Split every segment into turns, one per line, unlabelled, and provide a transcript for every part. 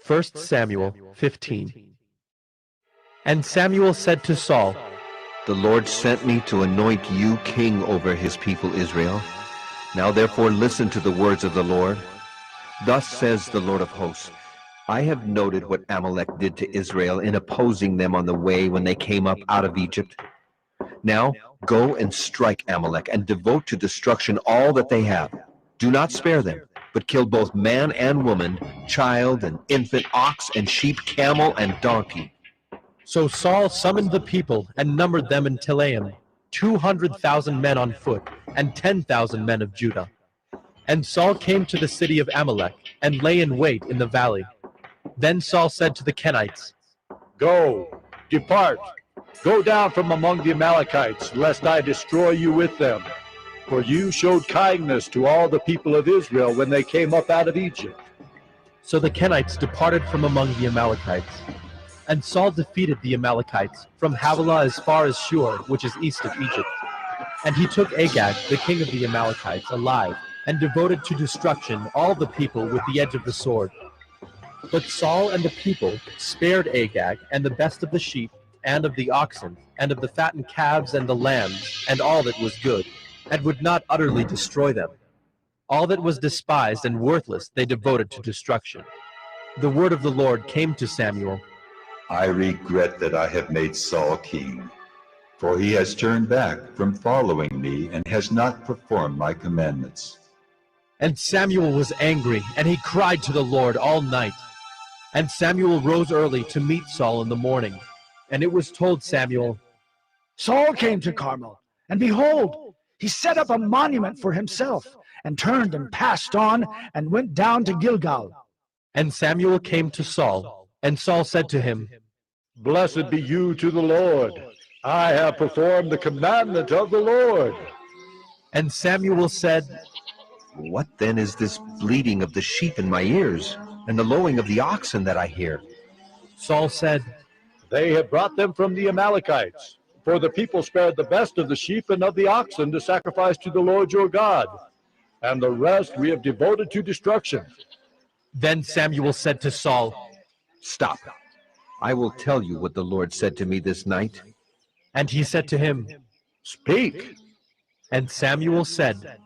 1 Samuel 15. And Samuel said to Saul,
The Lord sent me to anoint you king over his people Israel. Now therefore listen to the words of the Lord. Thus says the Lord of hosts, I have noted what Amalek did to Israel in opposing them on the way when they came up out of Egypt. Now go and strike Amalek and devote to destruction all that they have. Do not spare them, but kill both man and woman, child and infant, ox and sheep, camel and donkey.
So Saul summoned the people and numbered them in Telaim, 200,000 men on foot, and 10,000 men of Judah. And Saul came to the city of Amalek, and lay in wait in the valley. Then Saul said to the Kenites,
Go, depart, go down from among the Amalekites, lest I destroy you with them. For you showed kindness to all the people of Israel when they came up out of Egypt.
So the Kenites departed from among the Amalekites. And Saul defeated the Amalekites from Havilah as far as Shur, which is east of Egypt. And he took Agag, the king of the Amalekites, alive, and devoted to destruction all the people with the edge of the sword. But Saul and the people spared Agag and the best of the sheep, and of the oxen, and of the fattened calves and the lambs, and all that was good, and would not utterly destroy them. All that was despised and worthless they devoted to destruction. The word of the Lord came to Samuel.
I regret that I have made Saul king, for he has turned back from following me and has not performed my commandments.
And Samuel was angry, and he cried to the Lord all night. And Samuel rose early to meet Saul in the morning. And it was told Samuel,
Saul came to Carmel, and behold, he set up a monument for himself, and turned and passed on, and went down to Gilgal.
And Samuel came to Saul, and Saul said to him,
Blessed be you to the Lord. I have performed the commandment of the Lord.
And Samuel said,
What then is this bleating of the sheep in my ears, and the lowing of the oxen that I hear?
Saul said,
They have brought them from the Amalekites. For the people spared the best of the sheep and of the oxen to sacrifice to the Lord your God, and the rest we have devoted to destruction.
Then Samuel said to Saul,
Stop. I will tell you what the Lord said to me this night.
And he said to him,
Speak.
And Samuel said,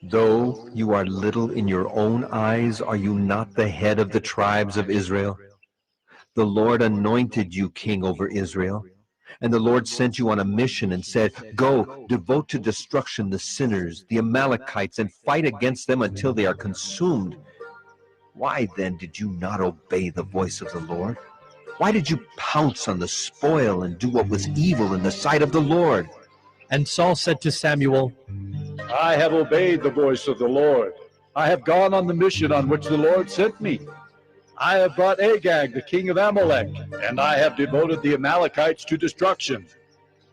Though you are little in your own eyes, are you not the head of the tribes of Israel? The Lord anointed you king over Israel. And the Lord sent you on a mission and said, Go, devote to destruction the sinners, the Amalekites, and fight against them until they are consumed. Why then did you not obey the voice of the Lord? Why did you pounce on the spoil and do what was evil in the sight of the Lord?
And Saul said to Samuel,
I have obeyed the voice of the Lord. I have gone on the mission on which the Lord sent me. I have brought Agag, the king of Amalek, and I have devoted the Amalekites to destruction.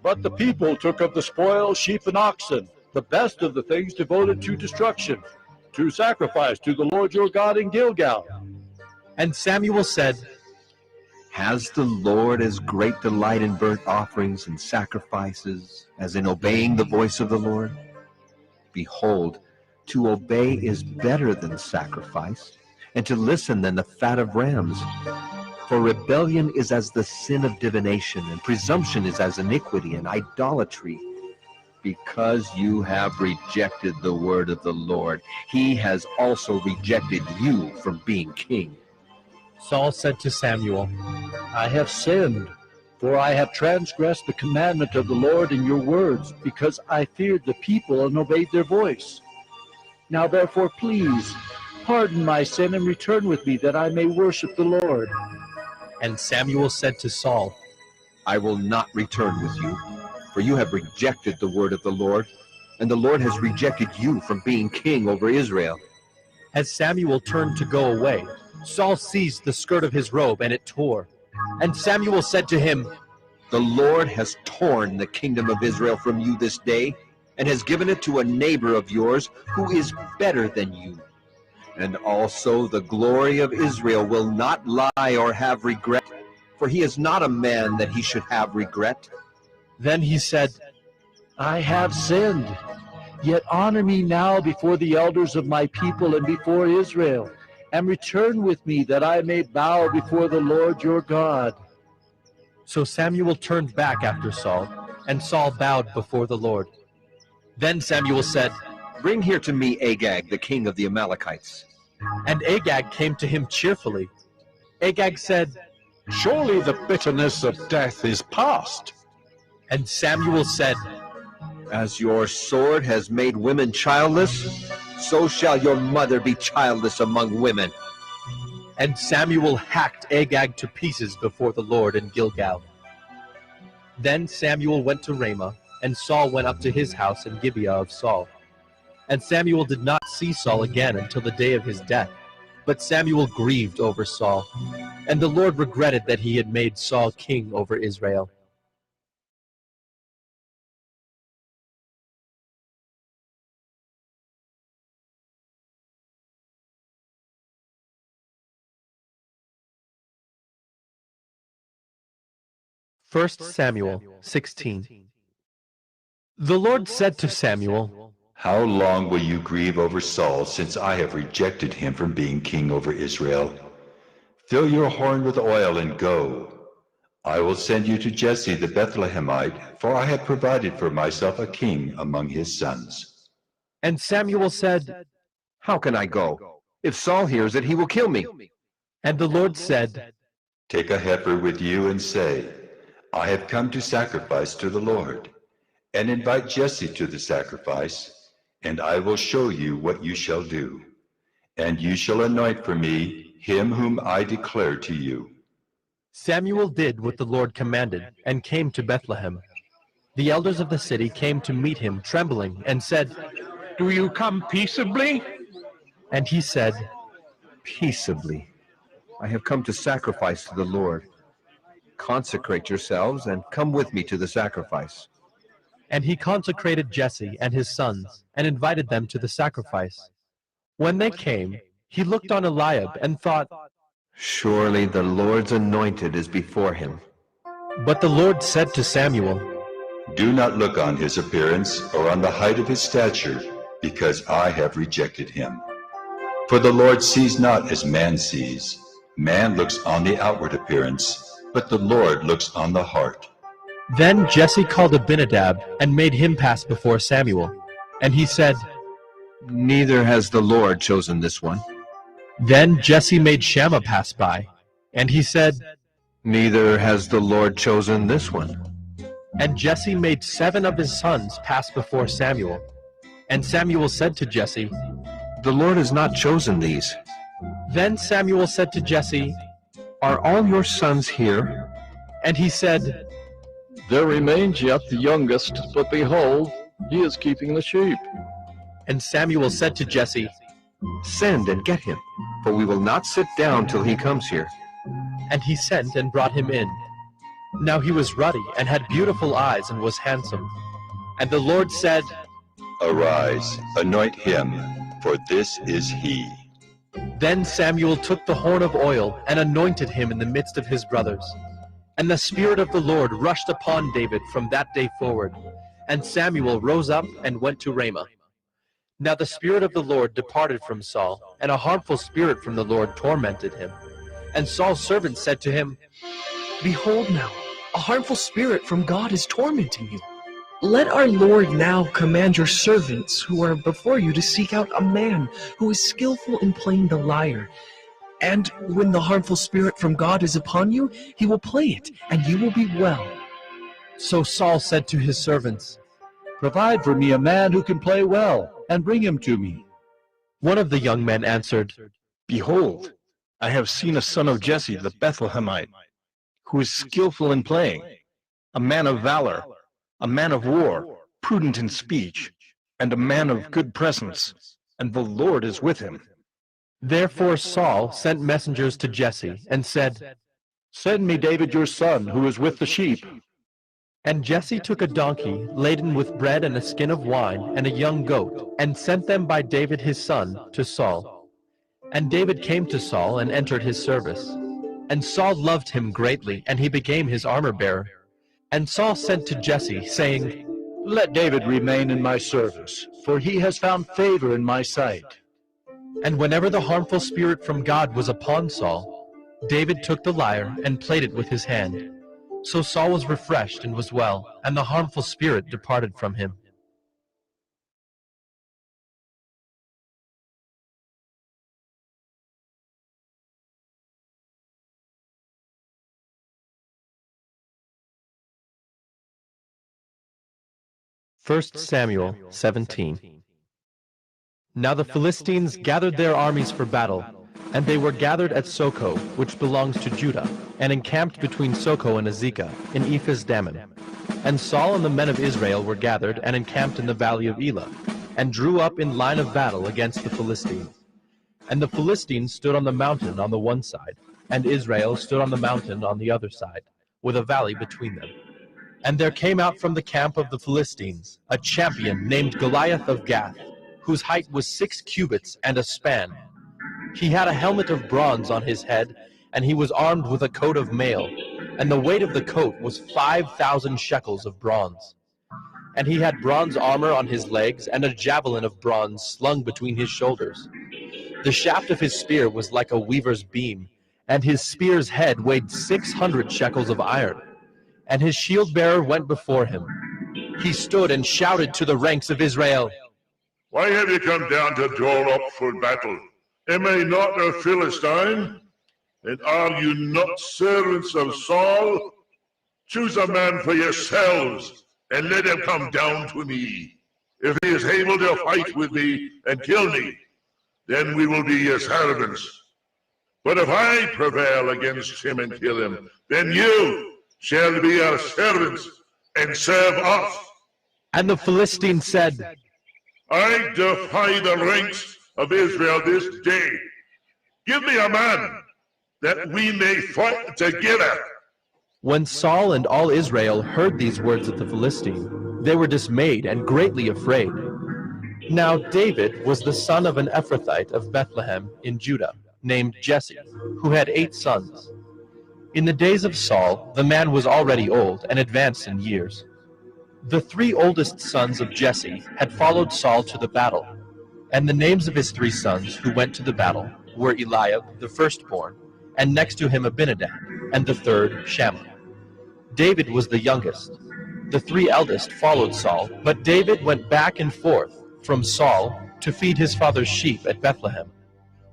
But the people took of the spoil sheep and oxen, the best of the things devoted to destruction, to sacrifice to the Lord your God in Gilgal.
And Samuel said,
Has the Lord as great delight in burnt offerings and sacrifices as in obeying the voice of the Lord? Behold, to obey is better than sacrifice, and to listen than the fat of rams. For rebellion is as the sin of divination, and presumption is as iniquity and idolatry. Because you have rejected the word of the Lord, he has also rejected you from being king.
Saul said to Samuel,
I have sinned, for I have transgressed the commandment of the Lord in your words, because I feared the people and obeyed their voice. Now therefore please, pardon my sin and return with me, that I may worship the Lord.
And Samuel said to Saul,
I will not return with you, for you have rejected the word of the Lord, and the Lord has rejected you from being king over Israel.
As Samuel turned to go away, Saul seized the skirt of his robe, and it tore. And Samuel said to him,
The Lord has torn the kingdom of Israel from you this day, and has given it to a neighbor of yours who is better than you. And also the glory of Israel will not lie or have regret, for he is not a man that he should have regret.
Then he said,
I have sinned, yet honor me now before the elders of my people and before Israel, and return with me that I may bow before the Lord your God.
So Samuel turned back after Saul, and Saul bowed before the Lord. Then Samuel said,
Bring here to me Agag, the king of the Amalekites.
and Agag came to him cheerfully. Agag said,
Surely the bitterness of death is past.
and Samuel said,
As your sword has made women childless, so shall your mother be childless among women.
and Samuel hacked Agag to pieces before the Lord in Gilgal. Then Samuel went to Ramah, and Saul went up to his house in Gibeah of Saul. And Samuel did not see Saul again until the day of his death. But Samuel grieved over Saul, and the Lord regretted that he had made Saul king over Israel. First Samuel 16. The Lord said to Samuel,
How long will you grieve over Saul, since I have rejected him from being king over Israel? Fill your horn with oil and go. I will send you to Jesse the Bethlehemite, for I have provided for myself a king among his sons.
And Samuel said,
How can I go? If Saul hears it, he will kill me.
and the Lord said,
Take a heifer with you and say, I have come to sacrifice to the Lord. And invite Jesse to the sacrifice, and I will show you what you shall do. And you shall anoint for me him whom I declare to you.
Samuel did what the Lord commanded, and came to Bethlehem. The elders of the city came to meet him, trembling, and said,
Do you come peaceably?
and he said,
Peaceably. I have come to sacrifice to the Lord. Consecrate yourselves and come with me to the sacrifice.
and he consecrated Jesse and his sons, and invited them to the sacrifice. When they came, he looked on Eliab and thought,
Surely the Lord's anointed is before him.
but the Lord said to Samuel,
Do not look on his appearance or on the height of his stature, because I have rejected him. For the Lord sees not as man sees. Man looks on the outward appearance, but the Lord looks on the heart.
Then Jesse called Abinadab and made him pass before Samuel. And he said,
Neither has the Lord chosen this one.
Then Jesse made Shammah pass by. And he said,
Neither has the Lord chosen this one.
and Jesse made 7 of his sons pass before Samuel. And Samuel said to Jesse,
The Lord has not chosen these.
Then Samuel said to Jesse,
Are all your sons here?
and he said,
There remains yet the youngest, but behold, he is keeping the sheep.
and Samuel said to Jesse,
Send and get him, for we will not sit down till he comes here.
and he sent and brought him in. Now he was ruddy and had beautiful eyes and was handsome. And the Lord said,
Arise, anoint him, for this is he.
Then Samuel took the horn of oil and anointed him in the midst of his brothers. And the Spirit of the Lord rushed upon David from that day forward. And Samuel rose up and went to Ramah. Now the Spirit of the Lord departed from Saul, and a harmful spirit from the Lord tormented him. And Saul's servants said to him,
Behold now, a harmful spirit from God is tormenting you. Let our Lord now command your servants who are before you to seek out a man who is skillful in playing the lyre. And when the harmful spirit from God is upon you, he will play it, and you will be well.
So Saul said to his servants,
Provide for me a man who can play well, and bring him to me.
One of the young men answered,
Behold, I have seen a son of Jesse the Bethlehemite, who is skillful in playing, a man of valor, a man of war, prudent in speech, and a man of good presence, and the Lord is with him.
Therefore Saul sent messengers to Jesse and said,
Send me David your son, who is with the sheep.
And Jesse took a donkey laden with bread and a skin of wine and a young goat, and sent them by David his son to Saul. And David came to Saul and entered his service. And Saul loved him greatly, and he became his armor-bearer. And Saul sent to Jesse, saying,
Let David remain in my service, for he has found favor in my sight.
And whenever the harmful spirit from God was upon Saul, David took the lyre and played it with his hand. So Saul was refreshed and was well, and the harmful spirit departed from him. First Samuel 17. Now the Philistines gathered their armies for battle, and they were gathered at Soko, which belongs to Judah, and encamped between Soko and Azekah, in Ephes-dammim. And Saul and the men of Israel were gathered and encamped in the valley of Elah, and drew up in line of battle against the Philistines. And the Philistines stood on the mountain on the one side, and Israel stood on the mountain on the other side, with a valley between them. And there came out from the camp of the Philistines a champion named Goliath of Gath, whose height was 6 cubits and a span. He had a helmet of bronze on his head, and he was armed with a coat of mail, and the weight of the coat was 5,000 shekels of bronze. And he had bronze armor on his legs, and a javelin of bronze slung between his shoulders. The shaft of his spear was like a weaver's beam, and his spear's head weighed 600 shekels of iron. And his shield-bearer went before him. He stood and shouted to the ranks of Israel,
Why have you come down to draw up for battle? Am I not a Philistine? And are you not servants of Saul? Choose a man for yourselves, and let him come down to me. If he is able to fight with me and kill me, then we will be your servants. But if I prevail against him and kill him, then you shall be our servants and serve us.
And the Philistine said,
I defy the ranks of Israel this day. Give me a man, that we may fight together.
When Saul and all Israel heard these words of the Philistine, they were dismayed and greatly afraid. Now David was the son of an Ephrathite of Bethlehem in Judah, named Jesse, who had 8 sons. In the days of Saul, the man was already old and advanced in years. The 3 oldest sons of Jesse had followed Saul to the battle, and the names of his 3 sons who went to the battle were Eliab, the firstborn, and next to him Abinadab, and the third Shammah. David was the youngest. The 3 eldest followed Saul, but David went back and forth from Saul to feed his father's sheep at Bethlehem.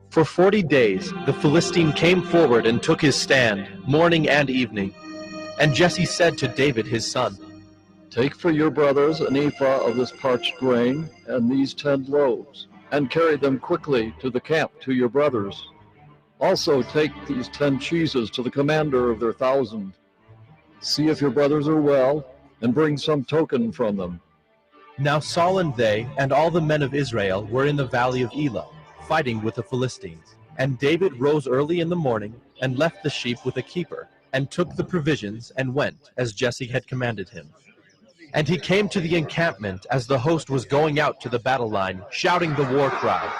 For 40 days the Philistine came forward and took his stand, morning and evening. And Jesse said to David his son,
Take for your brothers an ephah of this parched grain and these 10 loaves, and carry them quickly to the camp to your brothers. Also take these 10 cheeses to the commander of their 1,000. See if your brothers are well, and bring some token from them.
Now Saul and they and all the men of Israel were in the valley of Elah, fighting with the Philistines. And David rose early in the morning, and left the sheep with a keeper, and took the provisions, and went, as Jesse had commanded him. And he came to the encampment as the host was going out to the battle line, shouting the war cry.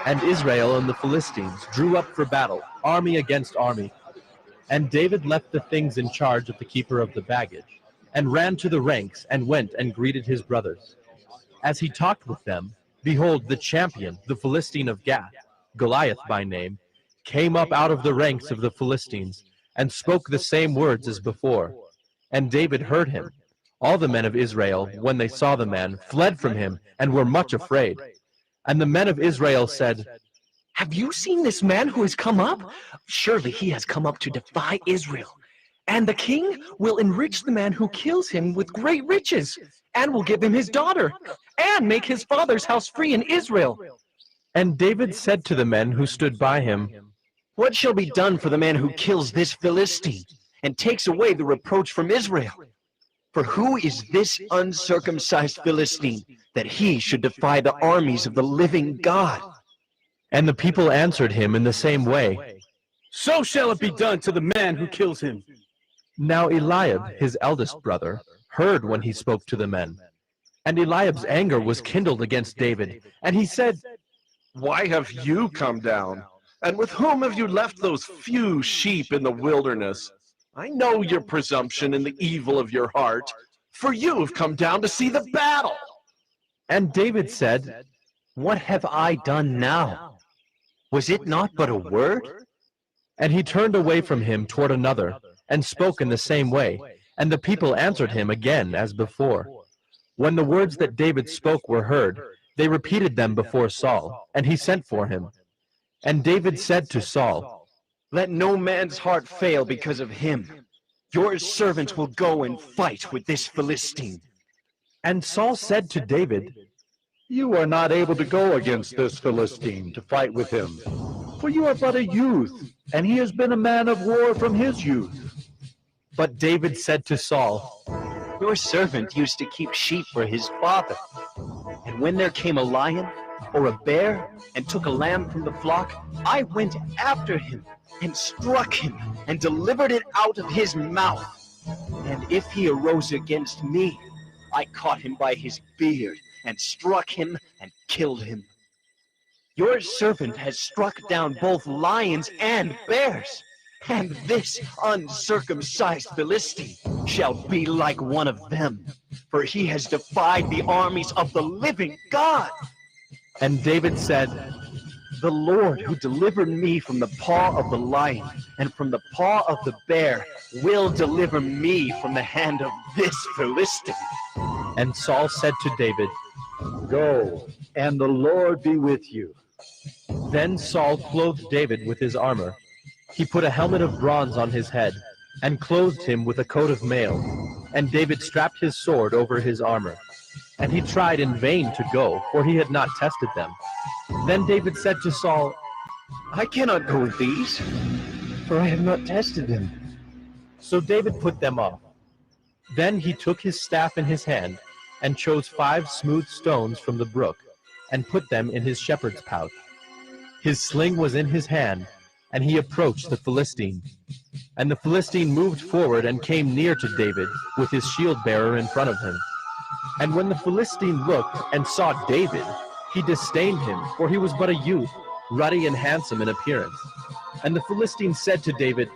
And Israel and the Philistines drew up for battle, army against army. And David left the things in charge of the keeper of the baggage, and ran to the ranks, and went and greeted his brothers. As he talked with them, behold, the champion, the Philistine of Gath, Goliath by name, came up out of the ranks of the Philistines, and spoke the same words as before. And David heard him. All the men of Israel, when they saw the man, fled from him, and were much afraid. And the men of Israel said,
Have you seen this man who has come up? Surely he has come up to defy Israel. And the king will enrich the man who kills him with great riches, and will give him his daughter, and make his father's house free in Israel.
And David said to the men who stood by him,
What shall be done for the man who kills this Philistine, and takes away the reproach from Israel? For who is this uncircumcised Philistine, that he should defy the armies of the living God?
And the people answered him in the same way,
So shall it be done to the man who kills him.
Now Eliab, his eldest brother, heard when he spoke to the men. And Eliab's anger was kindled against David, and he said,
Why have you come down? And with whom have you left those few sheep in the wilderness? I know your presumption and the evil of your heart, for you have come down to see the battle.
And David said,
What have I done now? Was it not but a word?
And he turned away from him toward another, and spoke in the same way, and the people answered him again as before. When the words that David spoke were heard, they repeated them before Saul, and he sent for him. And David said to Saul,
Let no man's heart fail because of him. Your servant will go and fight with this Philistine.
And Saul said to David,
You are not able to go against this Philistine to fight with him, for you are but a youth, and he has been a man of war from his youth.
But David said to Saul,
Your servant used to keep sheep for his father. And when there came a lion or a bear and took a lamb from the flock, I went after him and struck him and delivered it out of his mouth. And if he arose against me, I caught him by his beard and struck him and killed him. Your servant has struck down both lions and bears, and this uncircumcised Philistine shall be like one of them, for he has defied the armies of the living God.
And David said,
The Lord who delivered me from the paw of the lion and from the paw of the bear will deliver me from the hand of this Philistine.
And Saul said to David,
Go, and the Lord be with you.
Then Saul clothed David with his armor. He put a helmet of bronze on his head, and clothed him with a coat of mail. And David strapped his sword over his armor. And he tried in vain to go, for he had not tested them. Then David said to Saul,
I cannot go with these, for I have not tested them.
So David put them off. Then he took his staff in his hand, and chose 5 smooth stones from the brook, and put them in his shepherd's pouch. His sling was in his hand, and he approached the Philistine. And the Philistine moved forward and came near to David, with his shield-bearer in front of him. And when the Philistine looked and saw David, he disdained him, for he was but a youth, ruddy and handsome in appearance. And the Philistine said to David,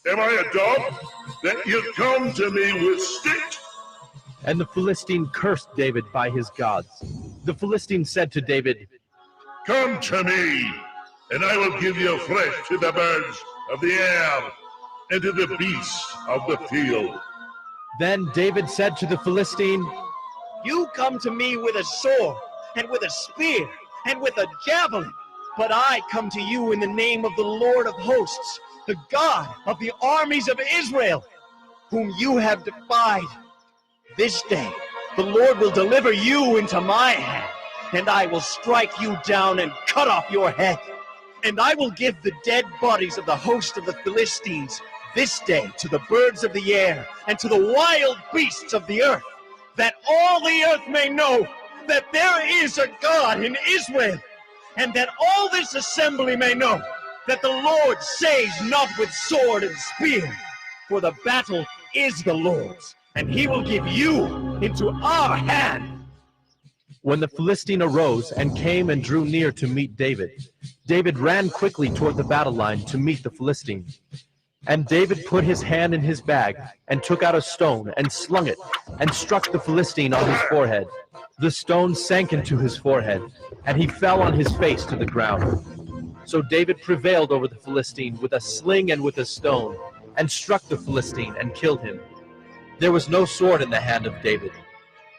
Am I a dog that you come to me with sticks?
And the Philistine cursed David by his gods. The Philistine said to David,
Come to me, and I will give you flesh to the birds of the air and to the beasts of the field.
Then David said to the Philistine,
You come to me with a sword, and with a spear, and with a javelin, but I come to you in the name of the Lord of hosts, the God of the armies of Israel, whom you have defied. This day the Lord will deliver you into my hand, and I will strike you down and cut off your head. And I will give the dead bodies of the host of the Philistines this day to the birds of the air and to the wild beasts of the earth, that all the earth may know that there is a God in Israel, and that all this assembly may know that the Lord saves not with sword and spear, for the battle is the Lord's, and he will give you into our hand.
When the Philistine arose and came and drew near to meet David, David ran quickly toward the battle line to meet the Philistine. And David put his hand in his bag and took out a stone and slung it and struck the Philistine on his forehead. The stone sank into his forehead, and he fell on his face to the ground. So David prevailed over the Philistine with a sling and with a stone, and struck the Philistine and killed him. There was no sword in the hand of David.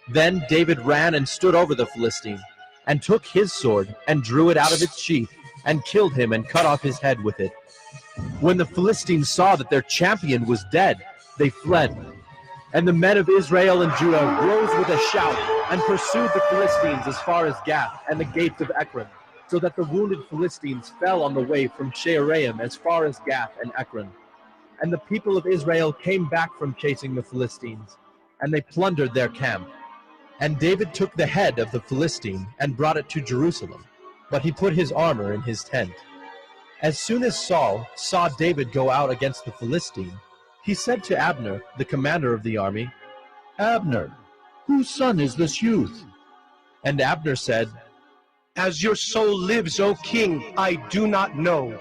Then David ran and stood over the Philistine, and took his sword and drew it out of its sheath, and killed him and cut off his head with it. When the Philistines saw that their champion was dead, they fled. And the men of Israel and Judah rose with a shout, and pursued the Philistines as far as Gath and the gates of Ekron, so that the wounded Philistines fell on the way from Shaaraim as far as Gath and Ekron. And the people of Israel came back from chasing the Philistines, and they plundered their camp. And David took the head of the Philistine and brought it to Jerusalem, but he put his armor in his tent. As soon as Saul saw David go out against the Philistine, he said to Abner, the commander of the army,
Abner, whose son is this youth?
And Abner said,
As your soul lives, O king, I do not know.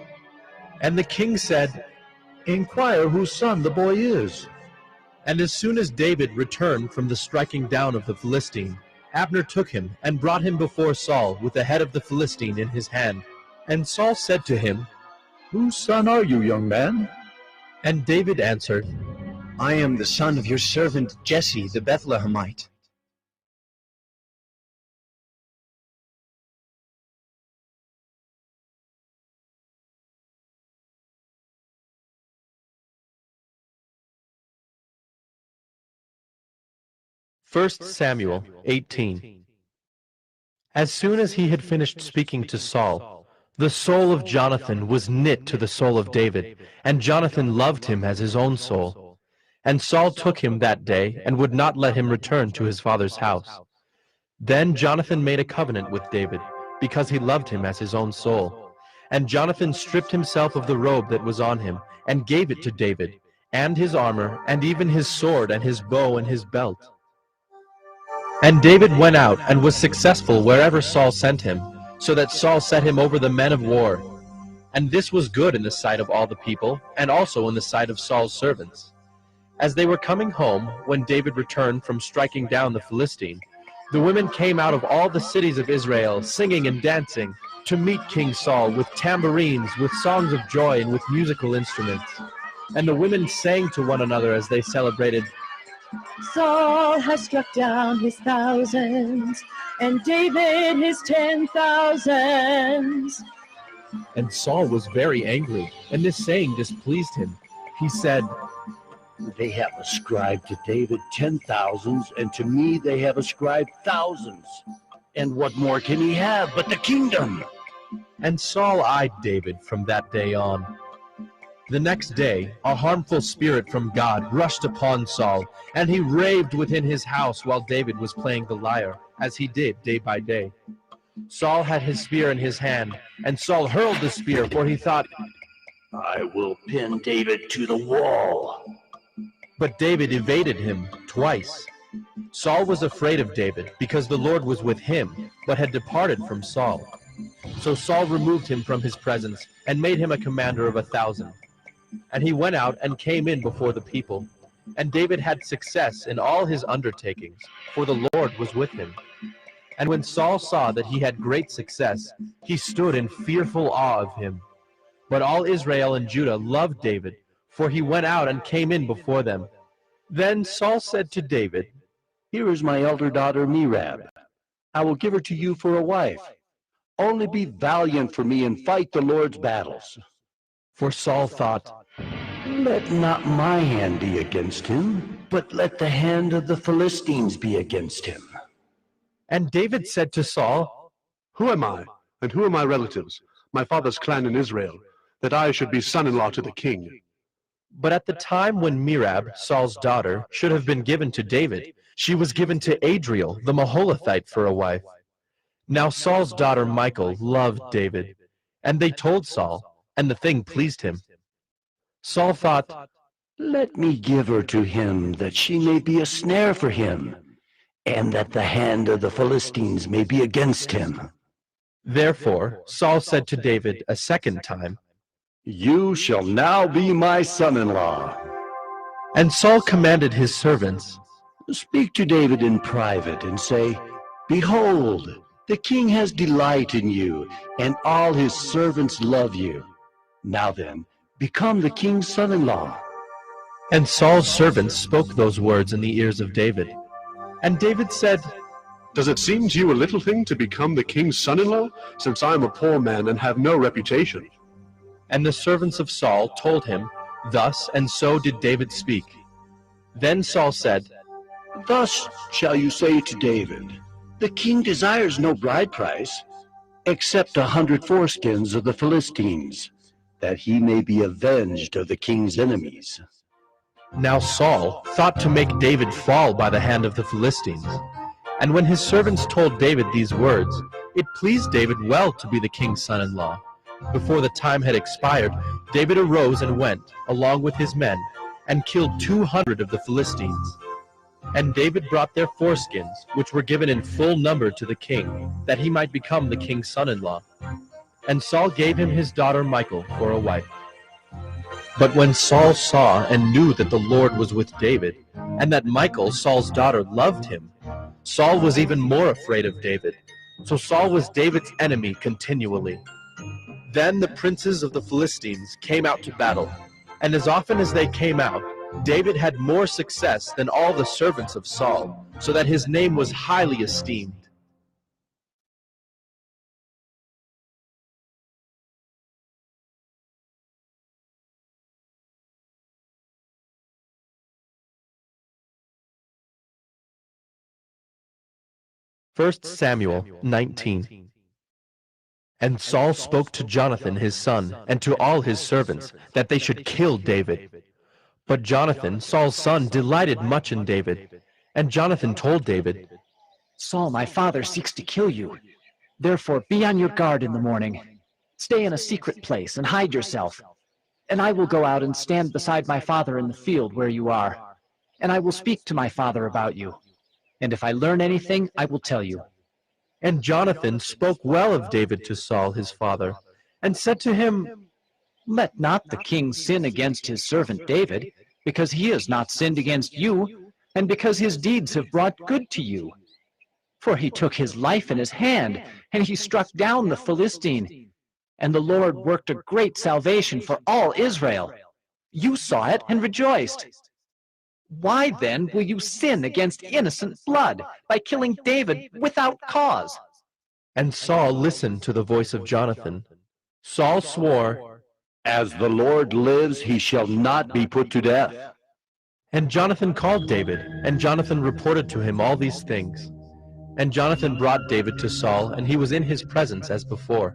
And the king said,
Inquire whose son the boy is.
And as soon as David returned from the striking down of the Philistine, Abner took him and brought him before Saul with the head of the Philistine in his hand. And Saul said to him,
Whose son are you, young man?
And David answered,
I am the son of your servant Jesse the Bethlehemite.
First Samuel 18. As soon as he had finished speaking to Saul, the soul of Jonathan was knit to the soul of David, and Jonathan loved him as his own soul. And Saul took him that day, and would not let him return to his father's house. Then Jonathan made a covenant with David, because he loved him as his own soul. And Jonathan stripped himself of the robe that was on him, and gave it to David, and his armor, and even his sword, and his bow, and his belt. And David went out and was successful wherever Saul sent him, so that Saul set him over the men of war. And this was good in the sight of all the people, and also in the sight of Saul's servants. As they were coming home, when David returned from striking down the Philistine, the women came out of all the cities of Israel, singing and dancing, to meet King Saul with tambourines, with songs of joy, and with musical instruments. And the women sang to one another as they celebrated,
Saul has struck down his thousands, and David his 10,000s.
And Saul was very angry, and this saying displeased him. He said,
They have ascribed to David 10,000s, and to me they have ascribed thousands. And what more can he have but the kingdom?
And Saul eyed David from that day on. The next day, a harmful spirit from God rushed upon Saul, and he raved within his house while David was playing the lyre, as he did day by day. Saul had his spear in his hand, and Saul hurled the spear, for he thought,
I will pin David to the wall.
But David evaded him twice. Saul was afraid of David, because the Lord was with him, but had departed from Saul. So Saul removed him from his presence, and made him a commander of 1,000. And he went out and came in before the people. And David had success in all his undertakings, for the Lord was with him. And when Saul saw that he had great success, he stood in fearful awe of him. But all Israel and Judah loved David, for he went out and came in before them. Then Saul said to David,
Here is my elder daughter Merab. I will give her to you for a wife. Only be valiant for me and fight the Lord's battles.
For Saul thought,
Let not my hand be against him, but let the hand of the Philistines be against him.
And David said to Saul,
Who am I, and who are my relatives, my father's clan in Israel, that I should be son-in-law to the king?
But at the time when Merab, Saul's daughter, should have been given to David, she was given to Adriel, the Maholathite, for a wife. Now Saul's daughter Michal loved David, and they told Saul, and the thing pleased him. Saul thought,
Let me give her to him, that she may be a snare for him, and that the hand of the Philistines may be against him.
Therefore Saul said to David a second time,
You shall now be my son-in-law.
And Saul commanded his servants,
Speak to David in private, and say, Behold, the king has delight in you, and all his servants love you. Now then, become the king's son-in-law.
And Saul's servants spoke those words in the ears of David. And David said,
Does it seem to you a little thing to become the king's son-in-law, since I am a poor man and have no reputation?
And the servants of Saul told him, Thus and so did David speak. Then Saul said,
Thus shall you say to David, The king desires no bride price, except 100 foreskins of the Philistines, that he may be avenged of the king's enemies.
Now Saul thought to make David fall by the hand of the Philistines. And when his servants told David these words, it pleased David well to be the king's son-in-law. Before the time had expired, David arose and went, along with his men, and killed 200 of the Philistines. And David brought their foreskins, which were given in full number to the king, that he might become the king's son-in-law. And Saul gave him his daughter Michal for a wife. But when Saul saw and knew that the Lord was with David, and that Michal, Saul's daughter, loved him, Saul was even more afraid of David. So Saul was David's enemy continually. Then the princes of the Philistines came out to battle, and as often as they came out, David had more success than all the servants of Saul, so that his name was highly esteemed. First Samuel 19. And Saul spoke to Jonathan his son, and to all his servants, that they should kill David. But Jonathan, Saul's son, delighted much in David. And Jonathan told David,
Saul, my father, seeks to kill you. Therefore, be on your guard in the morning. Stay in a secret place and hide yourself. And I will go out and stand beside my father in the field where you are. And I will speak to my father about you. And if I learn anything, I will tell you.
And Jonathan spoke well of David to Saul his father, and said to him,
Let not the king sin against his servant David, because he has not sinned against you, and because his deeds have brought good to you. For he took his life in his hand, and he struck down the Philistine. And the Lord worked a great salvation for all Israel. You saw it and rejoiced. Why then will you sin against innocent blood by killing David without cause?
And Saul listened to the voice of Jonathan. Saul swore,
As the Lord lives, he shall not be put to death.
And Jonathan called David, and Jonathan reported to him all these things. And Jonathan brought David to Saul, and he was in his presence as before.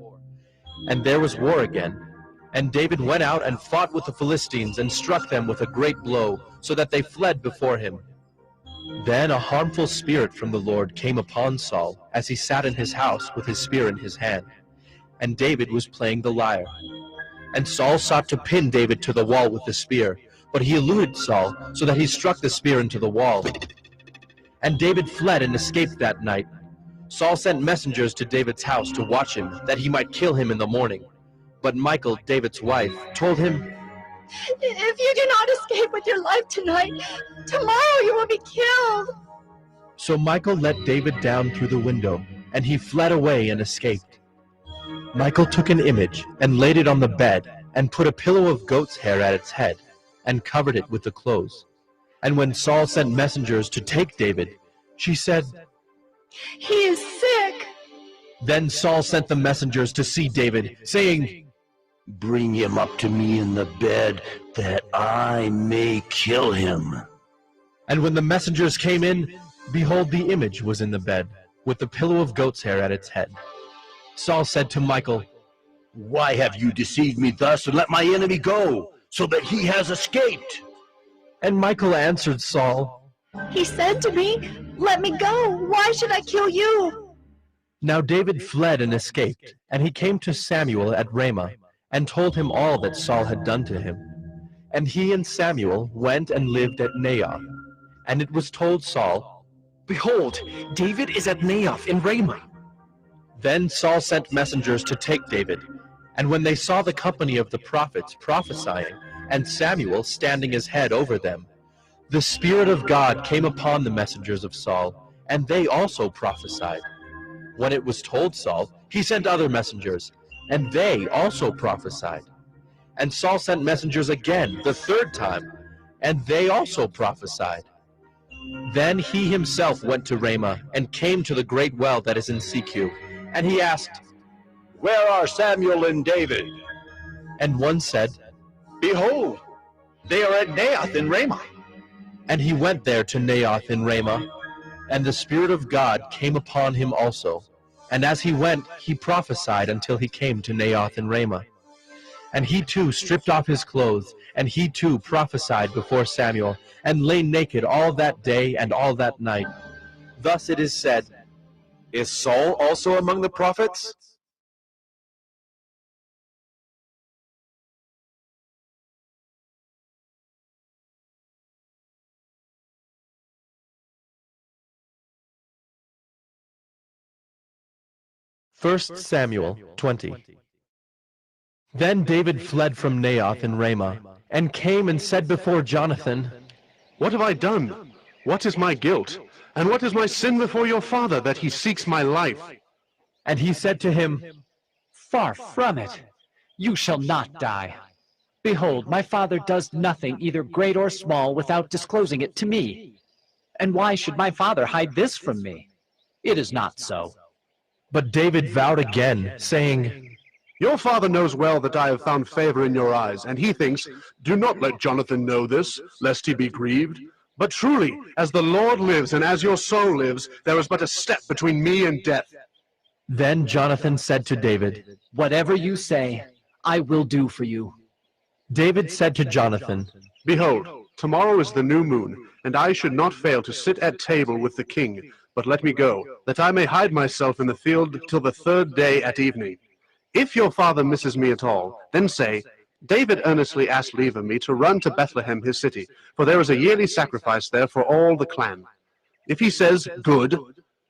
And there was war again. And David went out and fought with the Philistines, and struck them with a great blow, so that they fled before him. Then a harmful spirit from the Lord came upon Saul, as he sat in his house with his spear in his hand. And David was playing the lyre. And Saul sought to pin David to the wall with the spear, but he eluded Saul, so that he struck the spear into the wall. And David fled and escaped that night. Saul sent messengers to David's house to watch him, that he might kill him in the morning. But Michal, David's wife, told him,
If you do not escape with your life tonight, tomorrow you will be killed.
So Michal let David down through the window, and he fled away and escaped. Michal took an image and laid it on the bed, and put a pillow of goat's hair at its head, and covered it with the clothes. And when Saul sent messengers to take David, she said,
He is sick.
Then Saul sent the messengers to see David, saying,
Bring him up to me in the bed, that I may kill him.
And when the messengers came in, behold, the image was in the bed, with the pillow of goat's hair at its head. Saul said to Michal,
Why have you deceived me thus, and let my enemy go, so that he has escaped?
And Michal answered Saul,
He said to me, Let me go. Why should I kill you?
Now David fled and escaped, and he came to Samuel at Ramah, and told him all that Saul had done to him. And he and Samuel went and lived at Naioth. And it was told Saul,
Behold, David is at Naioth in Ramah.
Then Saul sent messengers to take David. And when they saw the company of the prophets prophesying, and Samuel standing his head over them, the Spirit of God came upon the messengers of Saul, and they also prophesied. When it was told Saul, he sent other messengers, and they also prophesied. And Saul sent messengers again, the third time, and they also prophesied. Then he himself went to Ramah, and came to the great well that is in Secu. And he asked,
Where are Samuel and David?
And one said,
Behold, they are at Naioth in Ramah.
And he went there to Naioth in Ramah, and the Spirit of God came upon him also. And as he went, he prophesied until he came to Naioth in Ramah. And he too stripped off his clothes, and he too prophesied before Samuel, and lay naked all that day and all that night. Thus it is said,
Is Saul also among the prophets?
First Samuel 20. Then David fled from Naioth in Ramah, and came and said before Jonathan,
What have I done? What is my guilt? And what is my sin before your father, that he seeks my life?
And he said to him,
Far from it. You shall not die. Behold, my father does nothing, either great or small, without disclosing it to me. And why should my father hide this from me? It is not so.
But David vowed again, saying,
Your father knows well that I have found favor in your eyes, and he thinks, do not let Jonathan know this, lest he be grieved. But truly, as the Lord lives, and as your soul lives, there is but a step between me and death.
Then Jonathan said to David,
Whatever you say, I will do for you.
David said to Jonathan,
Behold, tomorrow is the new moon, and I should not fail to sit at table with the king. But let me go, that I may hide myself in the field till the third day at evening. If your father misses me at all, then say, David earnestly asked leave of me to run to Bethlehem his city, for there is a yearly sacrifice there for all the clan. If he says, Good,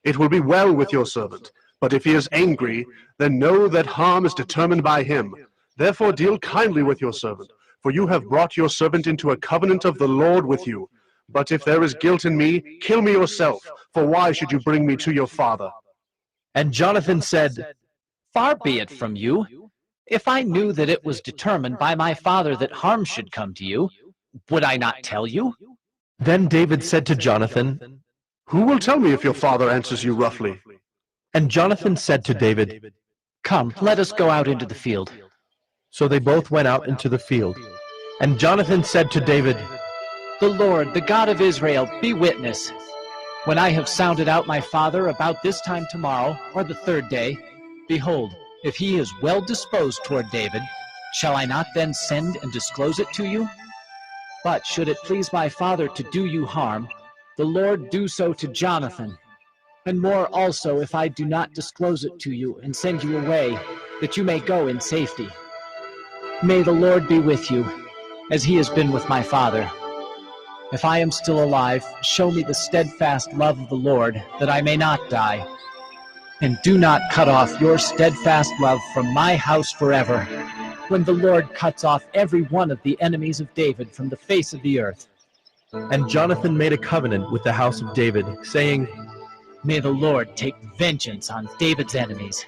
it will be well with your servant. But if he is angry, then know that harm is determined by him. Therefore deal kindly with your servant, for you have brought your servant into a covenant of the Lord with you. But if there is guilt in me, kill me yourself, for why should you bring me to your father?
And Jonathan said,
Far be it from you. If I knew that it was determined by my father that harm should come to you, would I not tell you?
Then David said to Jonathan,
Who will tell me if your father answers you roughly?
And Jonathan said to David,
Come, let us go out into the field.
So they both went out into the field. And Jonathan said to David,
The Lord, the God of Israel, be witness. When I have sounded out my father about this time tomorrow, or the third day, behold, if he is well disposed toward David, shall I not then send and disclose it to you? But should it please my father to do you harm, the Lord do so to Jonathan, and more also if I do not disclose it to you and send you away, that you may go in safety. May the Lord be with you, as he has been with my father. If I am still alive, show me the steadfast love of the Lord, that I may not die. And do not cut off your steadfast love from my house forever, when the Lord cuts off every one of the enemies of David from the face of the earth.
And Jonathan made a covenant with the house of David, saying,
May the Lord take vengeance on David's enemies.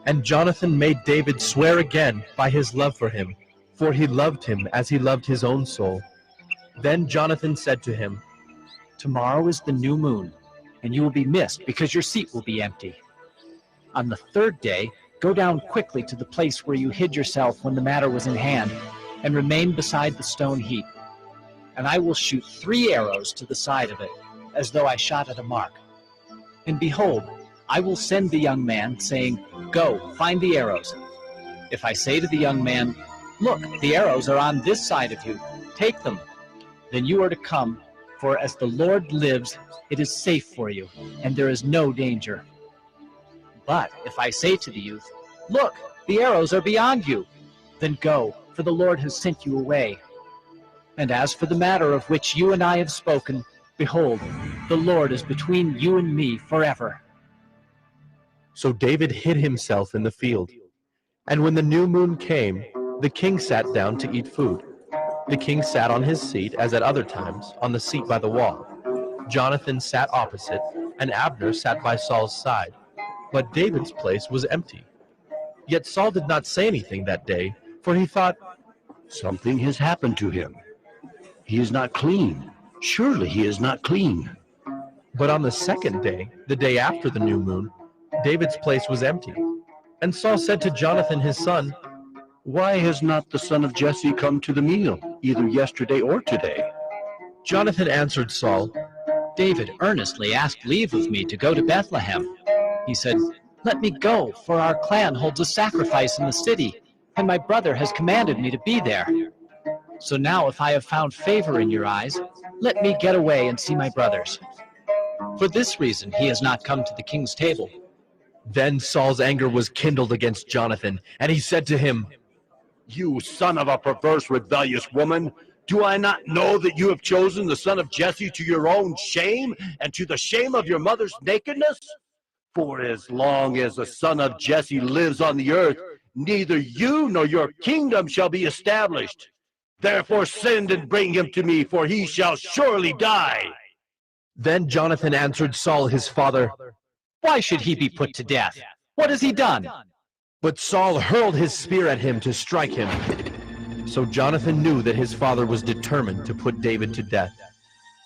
And Jonathan made David swear again by his love for him, for he loved him as he loved his own soul. Then Jonathan said to him,
Tomorrow is the new moon, and you will be missed because your seat will be empty. On the third day, go down quickly to the place where you hid yourself when the matter was in hand, and remain beside the stone heap. And I will shoot 3 arrows to the side of it, as though I shot at a mark. And behold, I will send the young man, saying, Go, find the arrows. If I say to the young man, Look, the arrows are on this side of you, take them. Then you are to come, for as the Lord lives, it is safe for you, and there is no danger. But if I say to the youth, Look, the arrows are beyond you, then go, for the Lord has sent you away. And as for the matter of which you and I have spoken, behold, the Lord is between you and me forever.
So David hid himself in the field. And when the new moon came, the king sat down to eat food. The king sat on his seat, as at other times, on the seat by the wall. Jonathan sat opposite, and Abner sat by Saul's side. But David's place was empty. Yet Saul did not say anything that day, for he thought,
Something has happened to him. He is not clean. Surely he is not clean.
But on the second day, the day after the new moon, David's place was empty. And Saul said to Jonathan his son,
Why has not the son of Jesse come to the meal, either yesterday or today?
Jonathan answered Saul,
David earnestly asked leave of me to go to Bethlehem. He said, Let me go, for our clan holds a sacrifice in the city, and my brother has commanded me to be there. So now if I have found favor in your eyes, let me get away and see my brothers. For this reason he has not come to the king's table.
Then Saul's anger was kindled against Jonathan, and he said to him,
You son of a perverse, rebellious woman, do I not know that you have chosen the son of Jesse to your own shame and to the shame of your mother's nakedness? For as long as the son of Jesse lives on the earth, neither you nor your kingdom shall be established. Therefore send and bring him to me, for he shall surely die.
Then Jonathan answered Saul his father,
Why should he be put to death? What has he done?
But Saul hurled his spear at him to strike him. So Jonathan knew that his father was determined to put David to death.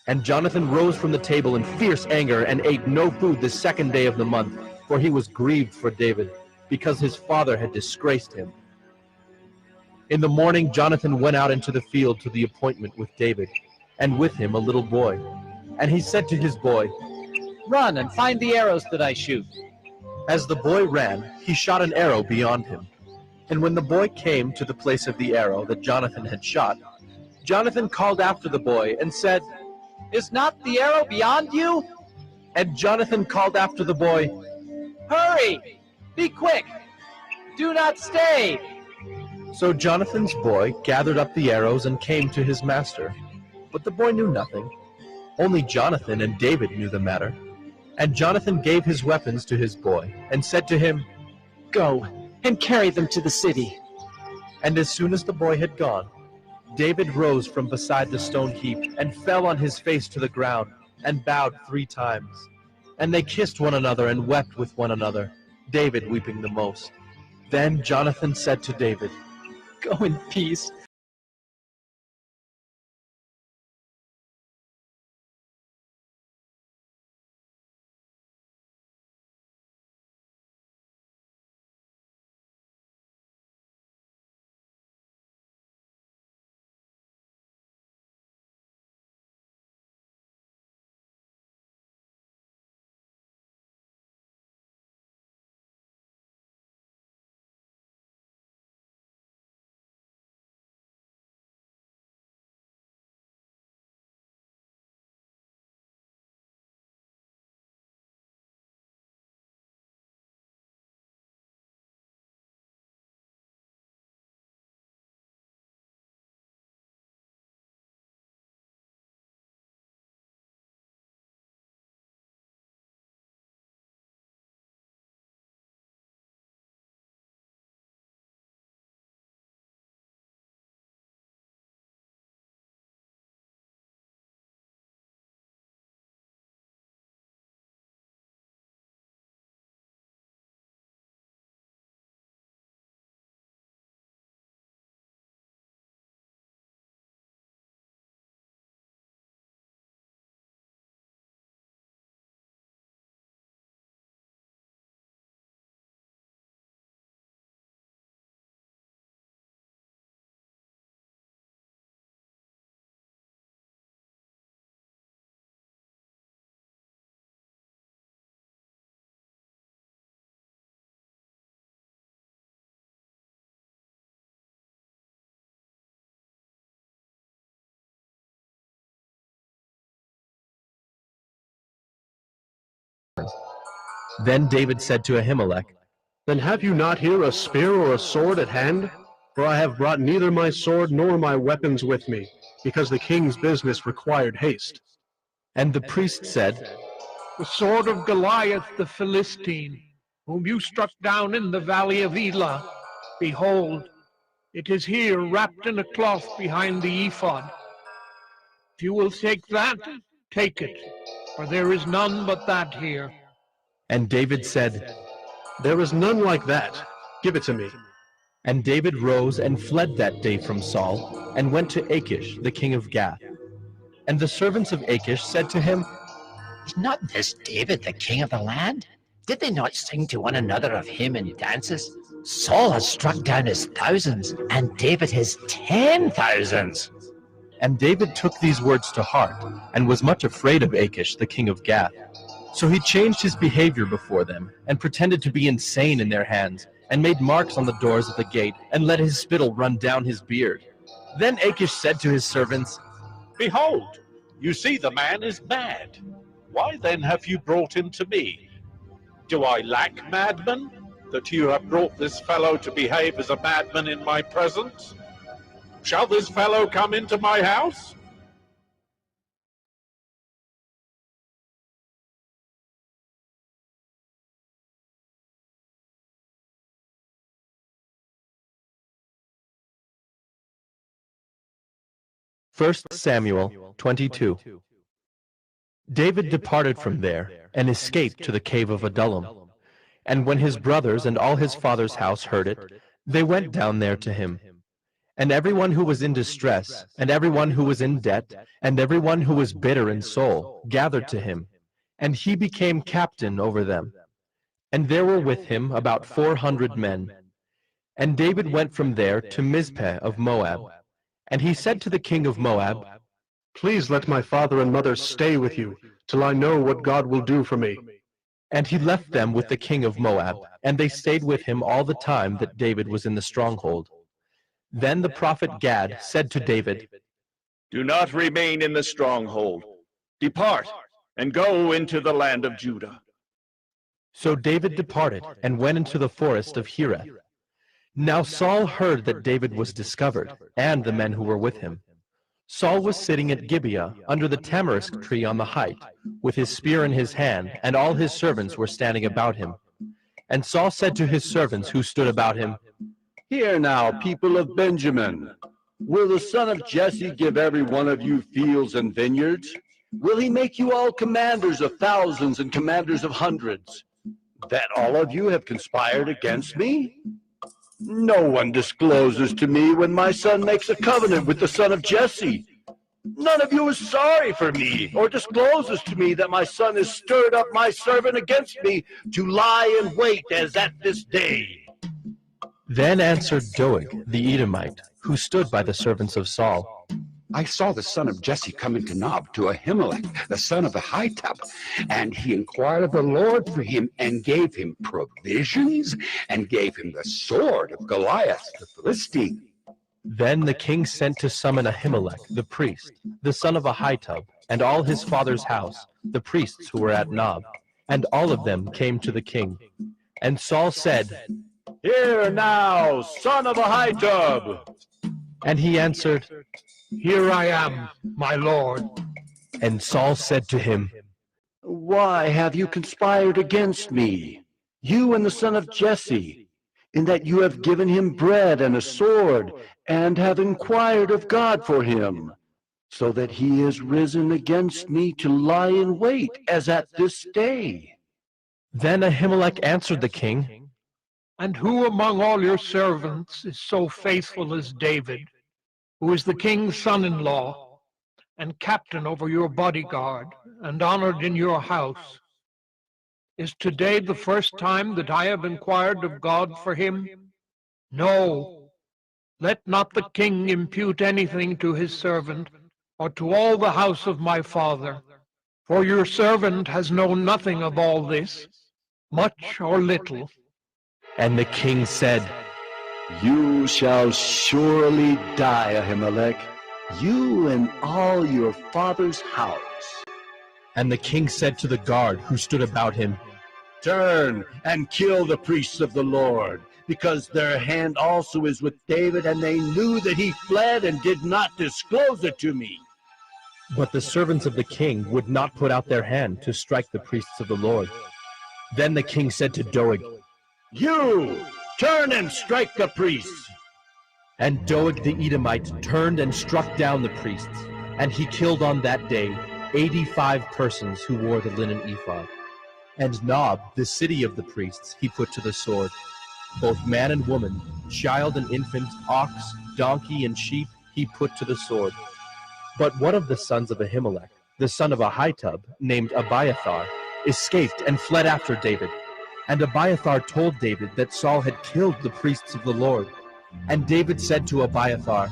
And Jonathan rose from the table in fierce anger and ate no food the second day of the month, for he was grieved for David, because his father had disgraced him. In the morning Jonathan went out into the field to the appointment with David, and with him a little boy. And he said to his boy,
"Run and find the arrows that I shoot."
As the boy ran, he shot an arrow beyond him. And when the boy came to the place of the arrow that Jonathan had shot, Jonathan called after the boy and said,
"Is not the arrow beyond you?"
And Jonathan called after the boy,
"Hurry! Be quick! Do not stay!"
So Jonathan's boy gathered up the arrows and came to his master. But the boy knew nothing. Only Jonathan and David knew the matter. And Jonathan gave his weapons to his boy, and said to him,
"Go and carry them to the city."
And as soon as the boy had gone, David rose from beside the stone heap, and fell on his face to the ground, and bowed 3 times. And they kissed one another and wept with one another, David weeping the most. Then Jonathan said to David,
"Go in peace.
Then David said to Ahimelech,
"Then have you not here a spear or a sword at hand? For I have brought neither my sword nor my weapons with me, because the king's business required haste."
And the priest said,
"The sword of Goliath the Philistine, whom you struck down in the valley of Elah. Behold, it is here wrapped in a cloth behind the ephod. If you will take that, take it, for there is none but that here."
And David said,
"There is none like that. Give it to me."
And David rose and fled that day from Saul, and went to Achish, the king of Gath. And the servants of Achish said to him,
"Is not this David the king of the land? Did they not sing to one another of him in dances? Saul has struck down his thousands, and David his 10,000s."
And David took these words to heart, and was much afraid of Achish, the king of Gath. So he changed his behavior before them, and pretended to be insane in their hands, and made marks on the doors of the gate, and let his spittle run down his beard. Then Achish said to his servants,
"Behold, you see the man is mad. Why then have you brought him to me? Do I lack madmen, that you have brought this fellow to behave as a madman in my presence? Shall this fellow come into my house?"
First Samuel 22. David departed from there, and escaped to the cave of Adullam. And when his brothers and all his father's house heard it, they went down there to him. And everyone who was in distress, and everyone who was in debt, and everyone who was bitter in soul, gathered to him, and he became captain over them. And there were with him about 400 men. And David went from there to Mizpeh of Moab. And he said to the king of Moab,
Please let my father and mother stay with you, till I know what God will do for me.
And he left them with the king of Moab, and they stayed with him all the time that David was in the stronghold. Then the prophet Gad said to David,
Do not remain in the stronghold. Depart, and go into the land of Judah.
So David departed and went into the forest of Hereth. Now Saul heard that David was discovered, and the men who were with him. Saul was sitting at Gibeah under the tamarisk tree on the height, with his spear in his hand, and all his servants were standing about him. And Saul said to his servants who stood about him,
Hear now, people of Benjamin. Will the son of Jesse give every one of you fields and vineyards? Will he make you all commanders of thousands and commanders of hundreds? That all of you have conspired against me? No one discloses to me when my son makes a covenant with the son of Jesse. None of you is sorry for me, or discloses to me that my son has stirred up my servant against me to lie in wait as at this day.
Then answered Doeg the Edomite, who stood by the servants of Saul,
I saw the son of Jesse come into Nob to Ahimelech, the son of Ahitub, and he inquired of the Lord for him, and gave him provisions, and gave him the sword of Goliath the Philistine.
Then the king sent to summon Ahimelech the priest, the son of Ahitub, and all his father's house, the priests who were at Nob, and all of them came to the king. And Saul said,
Hear now, son of Ahitub.
And he answered,
Here I am, my lord.
And Saul said to him,
Why have you conspired against me, you and the son of Jesse, in that you have given him bread and a sword, and have inquired of God for him, so that he is risen against me to lie in wait, as at this day?
Then Ahimelech answered the king,
And who among all your servants is so faithful as David, who is the king's son-in-law, and captain over your bodyguard, and honored in your house? Is today the first time that I have inquired of God for him? No, let not the king impute anything to his servant, or to all the house of my father, for your servant has known nothing of all this, much or little.
And the king said,
You shall surely die, Ahimelech, you and all your father's house.
And the king said to the guard who stood about him,
Turn and kill the priests of the Lord, because their hand also is with David, and they knew that he fled and did not disclose it to me.
But the servants of the king would not put out their hand to strike the priests of the Lord. Then the king said to Doeg,
You, turn and strike the priests.
And Doeg the Edomite turned and struck down the priests, and he killed on that day 85 persons who wore the linen ephod. And Nob, the city of the priests, he put to the sword, both man and woman, child and infant, ox, donkey, and sheep, he put to the sword. But one of the sons of Ahimelech, the son of Ahitub, named Abiathar, escaped and fled after David. And Abiathar told David that Saul had killed the priests of the Lord. And David said to Abiathar,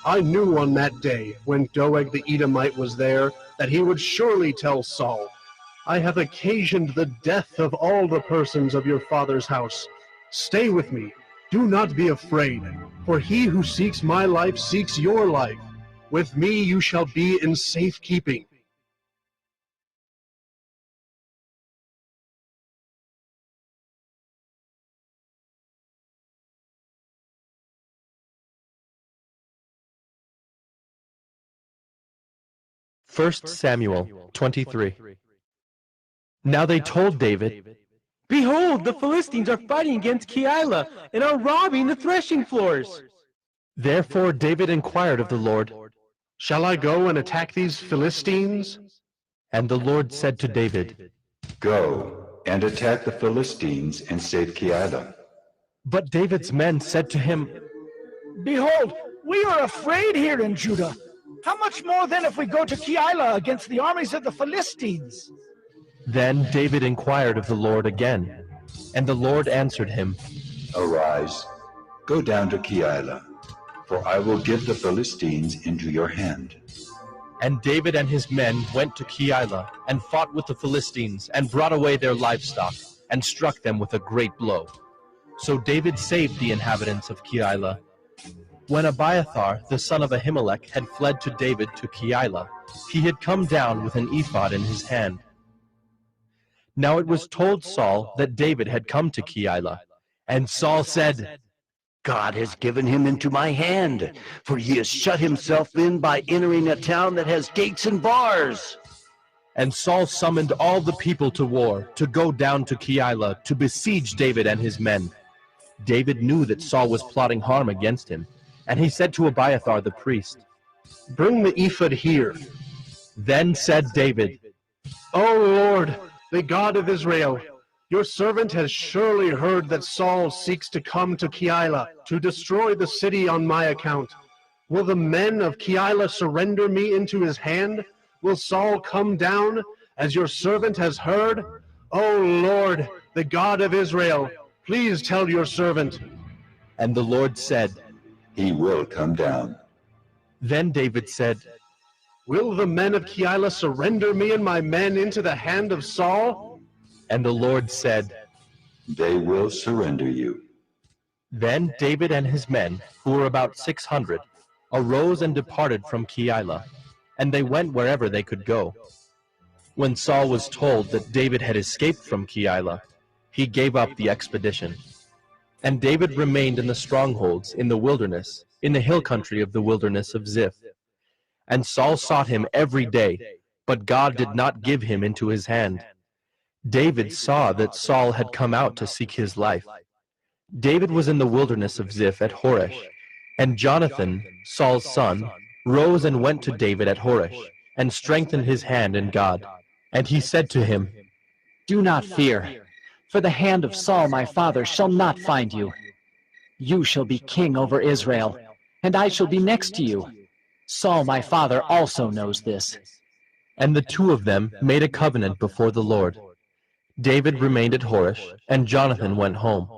I knew on that day, when Doeg the Edomite was there, that he would surely tell Saul, I have occasioned the death of all the persons of your father's house. Stay with me. Do not be afraid, for he who seeks my life seeks your life. With me you shall be in safekeeping.
First Samuel 23. Now they told David,
Behold, the Philistines are fighting against Keilah and are robbing the threshing floors.
Therefore David inquired of the Lord,
Shall I go and attack these Philistines?
And the Lord said to David,
Go, and attack the Philistines and save Keilah.
But David's men said to him,
Behold, we are afraid here in Judah. How much more then if we go to Keilah against the armies of the Philistines?
Then David inquired of the Lord again, and the Lord answered him,
Arise, go down to Keilah, for I will give the Philistines into your hand.
And David and his men went to Keilah and fought with the Philistines and brought away their livestock and struck them with a great blow. So David saved the inhabitants of Keilah. When Abiathar, the son of Ahimelech, had fled to David to Keilah, he had come down with an ephod in his hand. Now it was told Saul that David had come to Keilah, and Saul said,
God has given him into my hand, for he has shut himself in by entering a town that has gates and bars.
And Saul summoned all the people to war, to go down to Keilah, to besiege David and his men. David knew that Saul was plotting harm against him, and he said to Abiathar the priest,
Bring the ephod here.
Then said David,
O Lord, the God of Israel, your servant has surely heard that Saul seeks to come to Keilah to destroy the city on my account. Will the men of Keilah surrender me into his hand? Will Saul come down, as your servant has heard? O Lord, the God of Israel, please tell your servant.
And the Lord said,
He will come down.
Then David said,
Will the men of Keilah surrender me and my men into the hand of Saul?
And the Lord said,
They will surrender you.
Then David and his men, who were about 600, arose and departed from Keilah, and they went wherever they could go. When Saul was told that David had escaped from Keilah, he gave up the expedition. And David remained in the strongholds in the wilderness, in the hill country of the wilderness of Ziph. And Saul sought him every day, but God did not give him into his hand. David saw that Saul had come out to seek his life. David was in the wilderness of Ziph at Horesh, and Jonathan, Saul's son, rose and went to David at Horesh, and strengthened his hand in God. And he said to him,
Do not fear, for the hand of Saul my father shall not find you. You shall be king over Israel, and I shall be next to you. Saul my father also knows this.
And the two of them made a covenant before the Lord. David remained at Horesh, and Jonathan went home.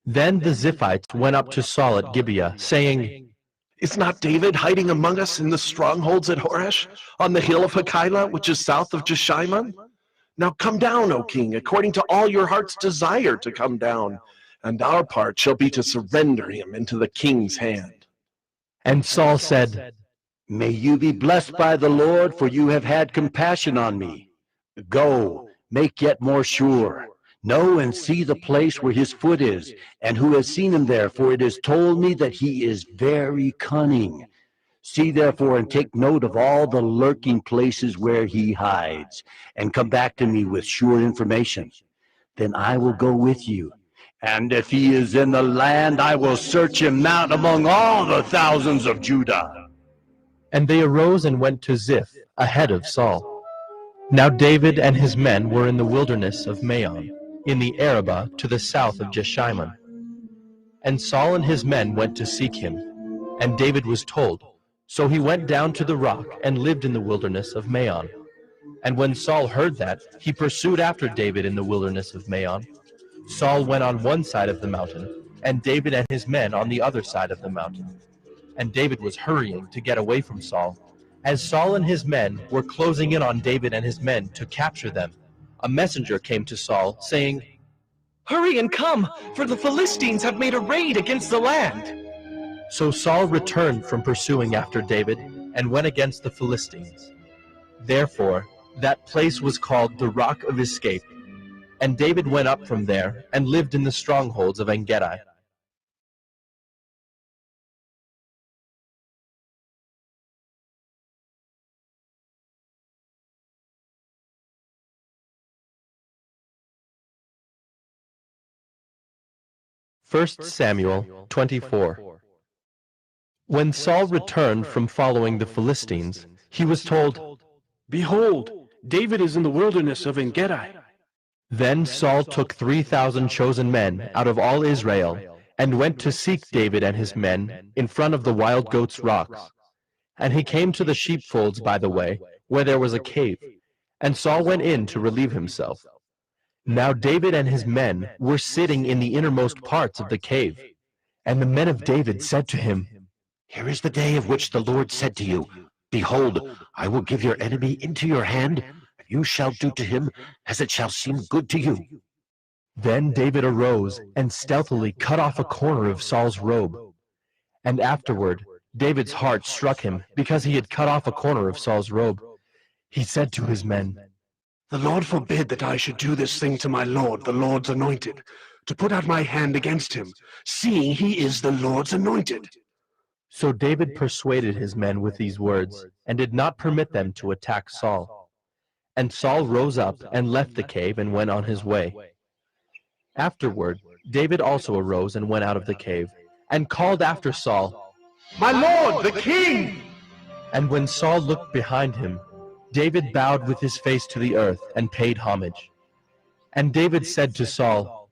Then the Ziphites went up to Saul at Gibeah, saying,
Is not David hiding among us in the strongholds at Horesh, on the hill of Keilah, which is south of Jeshimon? Now come down, O king, according to all your heart's desire to come down, and our part shall be to surrender him into the king's hand.
And Saul said,
May you be blessed by the Lord, for you have had compassion on me. Go, make yet more sure. Know and see the place where his foot is, and who has seen him there, for it is told me that he is very cunning. See therefore and take note of all the lurking places where he hides, and come back to me with sure information. Then I will go with you. And if he is in the land, I will search him out among all the thousands of Judah.
And they arose and went to Ziph, ahead of Saul. Now David and his men were in the wilderness of Maon, in the Arabah to the south of Jeshimon. And Saul and his men went to seek him, and David was told. So he went down to the rock and lived in the wilderness of Maon. And when Saul heard that, he pursued after David in the wilderness of Maon. Saul went on one side of the mountain, and David and his men on the other side of the mountain. And David was hurrying to get away from Saul. As Saul and his men were closing in on David and his men to capture them, a messenger came to Saul, saying,
Hurry and come, for the Philistines have made a raid against the land.
So Saul returned from pursuing after David, and went against the Philistines. Therefore, that place was called the Rock of Escape. And David went up from there, and lived in the strongholds of En-Gedi. First Samuel 24. When Saul returned from following the Philistines, he was told,
Behold, David is in the wilderness of En-Gedi.
Then Saul took 3,000 chosen men out of all Israel, and went to seek David and his men in front of the wild goats' rocks. And he came to the sheepfolds by the way, where there was a cave, and Saul went in to relieve himself. Now David and his men were sitting in the innermost parts of the cave. And the men of David said to him,
Here is the day of which the Lord said to you, Behold, I will give your enemy into your hand, and you shall do to him as it shall seem good to you.
Then David arose and stealthily cut off a corner of Saul's robe. And afterward, David's heart struck him because he had cut off a corner of Saul's robe. He said to his men,
The Lord forbid that I should do this thing to my Lord, the Lord's anointed, to put out my hand against him, seeing he is the Lord's anointed.
So David persuaded his men with these words, and did not permit them to attack Saul. And Saul rose up and left the cave and went on his way. Afterward, David also arose and went out of the cave, and called after Saul,
My Lord, the king!
And when Saul looked behind him, David bowed with his face to the earth and paid homage. And David said to Saul,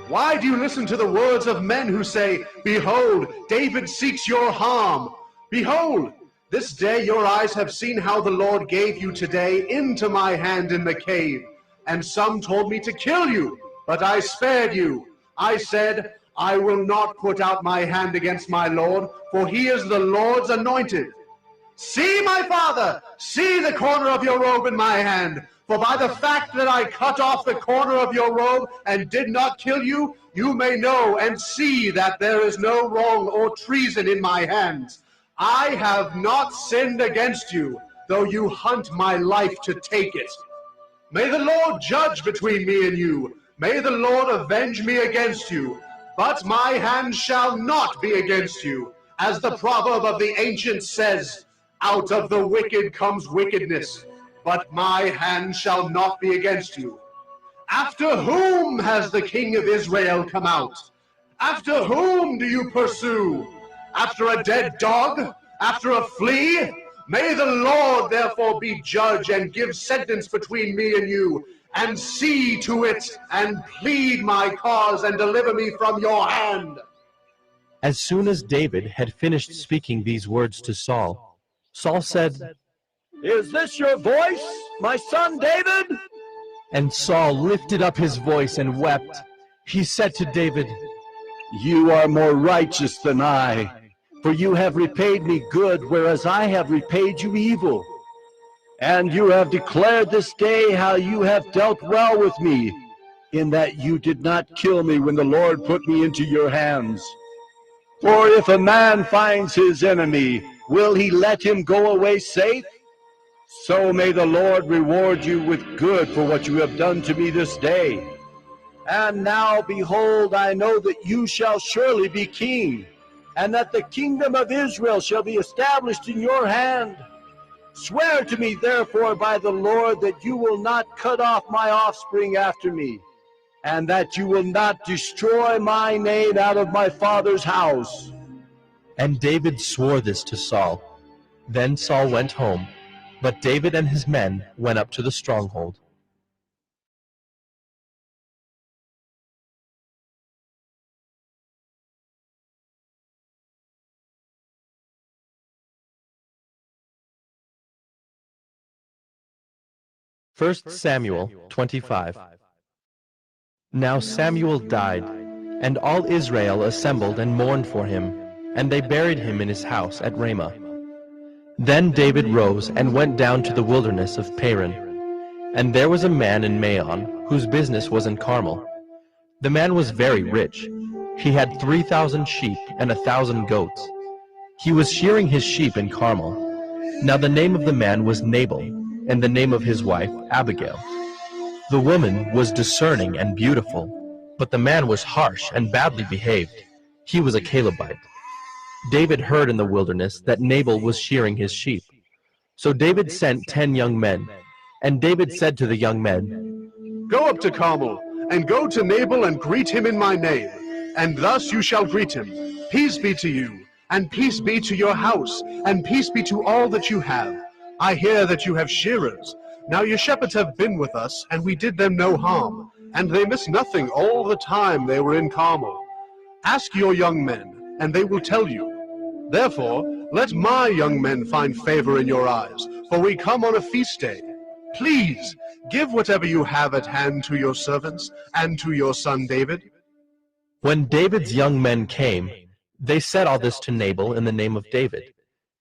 Why do you listen to the words of men who say, Behold, David seeks your harm? Behold, this day your eyes have seen how the Lord gave you today into my hand in the cave. And some told me to kill you, but I spared you. I said, I will not put out my hand against my Lord, for he is the Lord's anointed. See, my father, see the corner of your robe in my hand. For by the fact that I cut off the corner of your robe and did not kill you, you may know and see that there is no wrong or treason in my hands. I have not sinned against you, though you hunt my life to take it. May the Lord judge between me and you. May the Lord avenge me against you. But my hand shall not be against you. As the proverb of the ancients says, Out of the wicked comes wickedness, but my hand shall not be against you. After whom has the king of Israel come out? After whom do you pursue? After a dead dog? After a flea? May the Lord therefore be judge and give sentence between me and you, and see to it, and plead my cause, and deliver me from your hand.
As soon as David had finished speaking these words to Saul, Saul said,
Is this your voice, my son David?
And Saul lifted up his voice and wept. He said to David,
You are more righteous than I, for you have repaid me good, whereas I have repaid you evil. And you have declared this day how you have dealt well with me, in that you did not kill me when the Lord put me into your hands. For if a man finds his enemy, will he let him go away safe? So may the Lord reward you with good for what you have done to me this day. And now, behold, I know that you shall surely be king, and that the kingdom of Israel shall be established in your hand. Swear to me, therefore, by the Lord, that you will not cut off my offspring after me, and that you will not destroy my name out of my father's house.
And David swore this to Saul. Then Saul went home, but David and his men went up to the stronghold. First Samuel 25. Now Samuel died, and all Israel assembled and mourned for him, and they buried him in his house at Ramah. Then David rose and went down to the wilderness of Paran. And there was a man in Maon, whose business was in Carmel. The man was very rich. He had 3,000 sheep and 1,000 goats. He was shearing his sheep in Carmel. Now the name of the man was Nabal, and the name of his wife Abigail. The woman was discerning and beautiful, but the man was harsh and badly behaved. He was a Calebite. David heard in the wilderness that Nabal was shearing his sheep. So David sent 10 young men, and David said to the young men,
Go up to Carmel, and go to Nabal and greet him in my name, and thus you shall greet him. Peace be to you, and peace be to your house, and peace be to all that you have. I hear that you have shearers. Now your shepherds have been with us, and we did them no harm. and they missed nothing all the time they were in Carmel. Ask your young men, and they will tell you. Therefore, let my young men find favor in your eyes, for we come on a feast day. Please, give whatever you have at hand to your servants and to your son David.
When David's young men came, they said all this to Nabal in the name of David,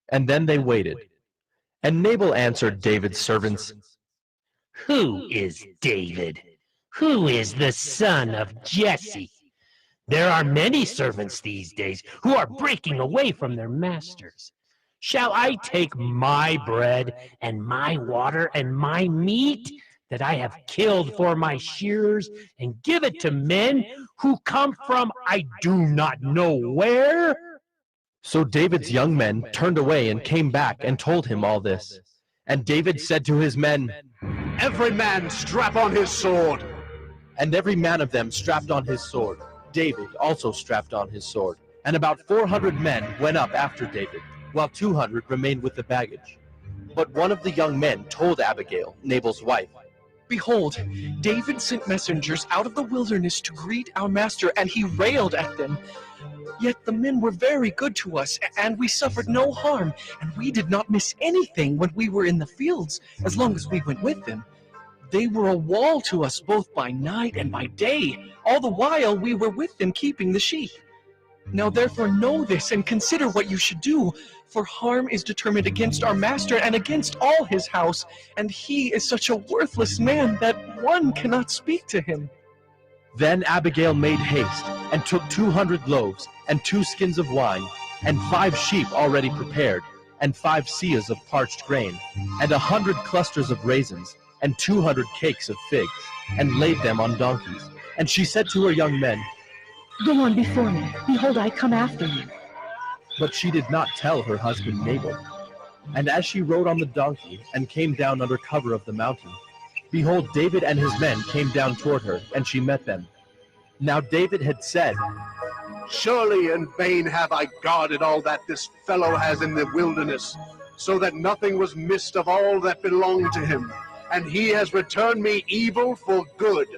and then they waited. And Nabal answered David's servants,
Who is David? Who is the son of Jesse? There are many servants these days who are breaking away from their masters. Shall I take my bread and my water and my meat that I have killed for my shearers and give it to men who come from I do not know where?
So David's young men turned away and came back and told him all this. And David said to his men,
Every man strap on his sword.
And every man of them strapped on his sword. David also strapped on his sword. And about 400 men went up after David, while 200 remained with the baggage. But one of the young men told Abigail, Nabal's wife,
Behold, David sent messengers out of the wilderness to greet our master, and he railed at them. Yet the men were very good to us, and we suffered no harm, and we did not miss anything when we were in the fields, as long as we went with them. They were a wall to us both by night and by day, all the while we were with them keeping the sheep. Now therefore know this, and consider what you should do, for harm is determined against our master and against all his house, and he is such a worthless man that one cannot speak to him.
Then Abigail made haste, and took 200 loaves, and 2 skins of wine, and 5 sheep already prepared, and 5 seahs of parched grain, and 100 clusters of raisins, and 200 cakes of figs, and laid them on donkeys. And she said to her young men,
Go on before me. Behold, I come after you.
But she did not tell her husband Nabal. And as she rode on the donkey, and came down under cover of the mountain, behold, David and his men came down toward her, and she met them. Now David had said,
Surely in vain have I guarded all that this fellow has in the wilderness, so that nothing was missed of all that belonged to him, and he has returned me evil for good.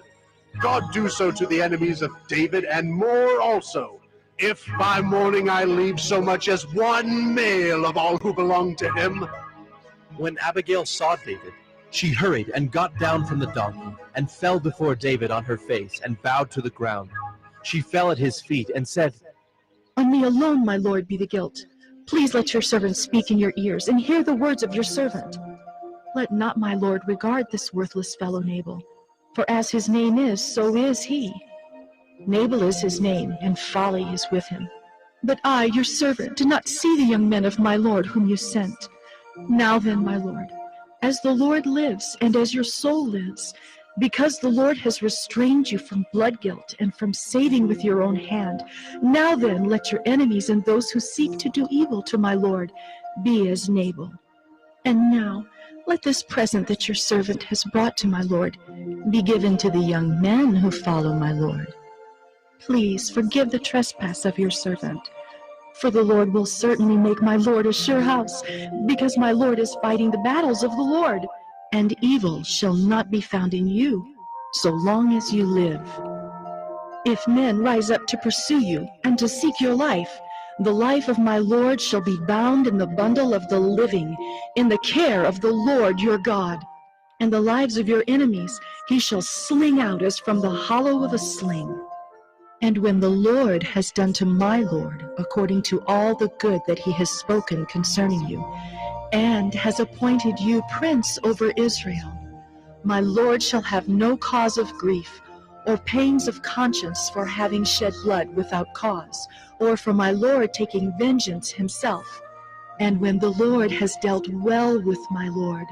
God do so to the enemies of David, and more also, if by morning I leave so much as one male of all who belong to him.
When Abigail saw David, she hurried and got down from the donkey, and fell before David on her face, and bowed to the ground. She fell at his feet, and said,
On me alone, my lord, be the guilt. Please let your servant speak in your ears, and hear the words of your servant. Let not my lord regard this worthless fellow Nabal, for as his name is, so is he. Nabal is his name, and folly is with him. But I, your servant, did not see the young men of my lord whom you sent. Now then, my lord, as the Lord lives, and as your soul lives, because the Lord has restrained you from blood guilt and from saving with your own hand, now then let your enemies and those who seek to do evil to my lord be as Nabal. And now let this present that your servant has brought to my lord be given to the young men who follow my lord. Please forgive the trespass of your servant, for the Lord will certainly make my lord a sure house, because my lord is fighting the battles of the Lord, and evil shall not be found in you, so long as you live. If men rise up to pursue you and to seek your life, the life of my lord shall be bound in the bundle of the living, in the care of the Lord your God. And the lives of your enemies he shall sling out as from the hollow of a sling. And when the Lord has done to my lord according to all the good that he has spoken concerning you, and has appointed you prince over Israel, my lord shall have no cause of grief, or pains of conscience for having shed blood without cause, or for my lord taking vengeance himself. And when the Lord has dealt well with my lord,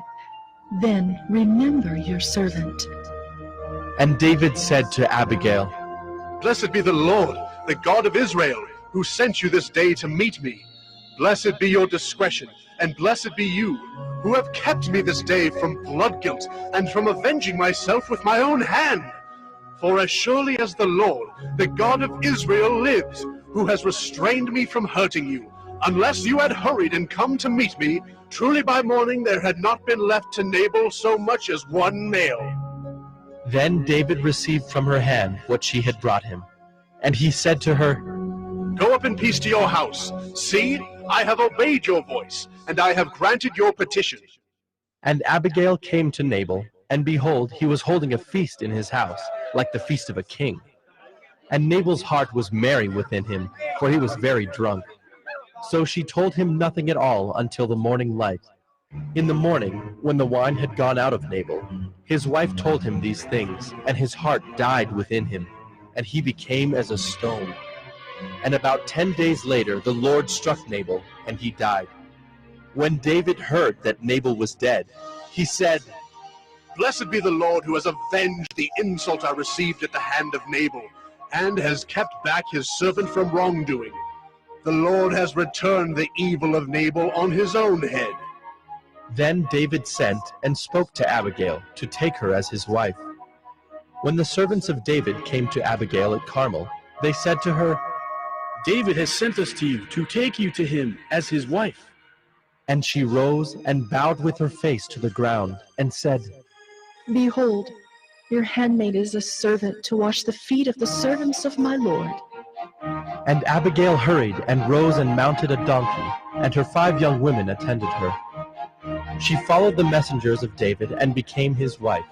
then remember your servant.
And David said to Abigail,
Blessed be the Lord, the God of Israel, who sent you this day to meet me. Blessed be your discretion, and blessed be you, who have kept me this day from blood guilt, and from avenging myself with my own hand. For as surely as the Lord, the God of Israel, lives, who has restrained me from hurting you, unless you had hurried and come to meet me, truly by morning there had not been left to Nabal so much as one male.
Then David received from her hand what she had brought him. And he said to her,
Go up in peace to your house. See, I have obeyed your voice, and I have granted your petition.
And Abigail came to Nabal, and behold, he was holding a feast in his house, like the feast of a king. And Nabal's heart was merry within him, for he was very drunk. So she told him nothing at all until the morning light. In the morning, when the wine had gone out of Nabal, his wife told him these things, and his heart died within him, and he became as a stone. And about 10 days later, the Lord struck Nabal, and he died. When David heard that Nabal was dead, he said,
Blessed be the Lord who has avenged the insult I received at the hand of Nabal, and has kept back his servant from wrongdoing. The Lord has returned the evil of Nabal on his own head.
Then David sent and spoke to Abigail to take her as his wife. When the servants of David came to Abigail at Carmel, they said to her,
David has sent us to you to take you to him as his wife.
And she rose and bowed with her face to the ground and said,
Behold, your handmaid is a servant to wash the feet of the servants of my Lord.
And Abigail hurried and rose and mounted a donkey, and her 5 young women attended her. She followed the messengers of David and became his wife.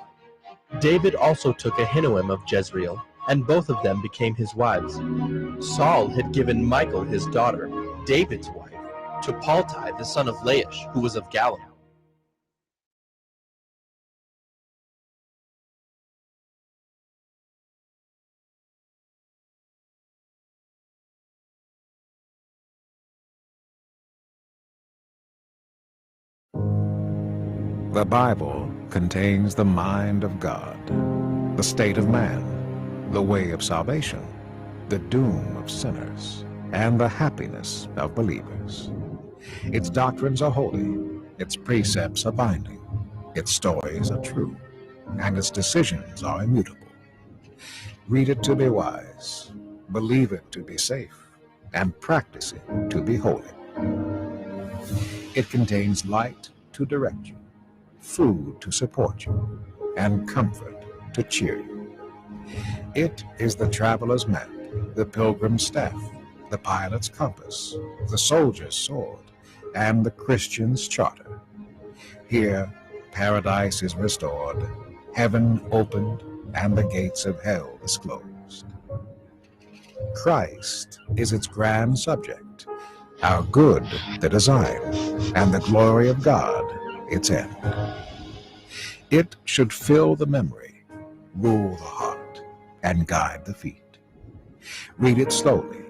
David also took Ahinoam of Jezreel, and both of them became his wives. Saul had given Michal his daughter, David's wife, to Paltai the son of Laish, who was of Galilee.
The Bible contains the mind of God, the state of man, the way of salvation, the doom of sinners, and the happiness of believers. Its doctrines are holy, its precepts are binding, its stories are true, and its decisions are immutable. Read it to be wise, believe it to be safe, and practice it to be holy. It contains light to direct you, food to support you, and comfort to cheer you. It is the traveler's map, the pilgrim's staff, the pilot's compass, the soldier's sword, and the Christian's charter. Here, paradise is restored, heaven opened, and the gates of hell disclosed. Christ is its grand subject, our good the design, and the glory of God its end. It should fill the memory, rule the heart, and guide the feet. Read it slowly,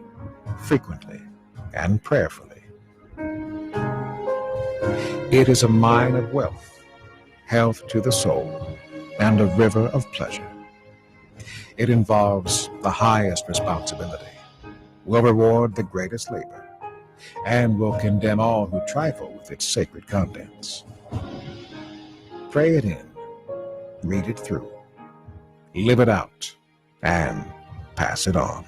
frequently, and prayerfully. It is a mine of wealth, health to the soul, and a river of pleasure. It involves the highest responsibility, will reward the greatest labor, and will condemn all who trifle with its sacred contents. Pray it in, read it through, live it out, and pass it on.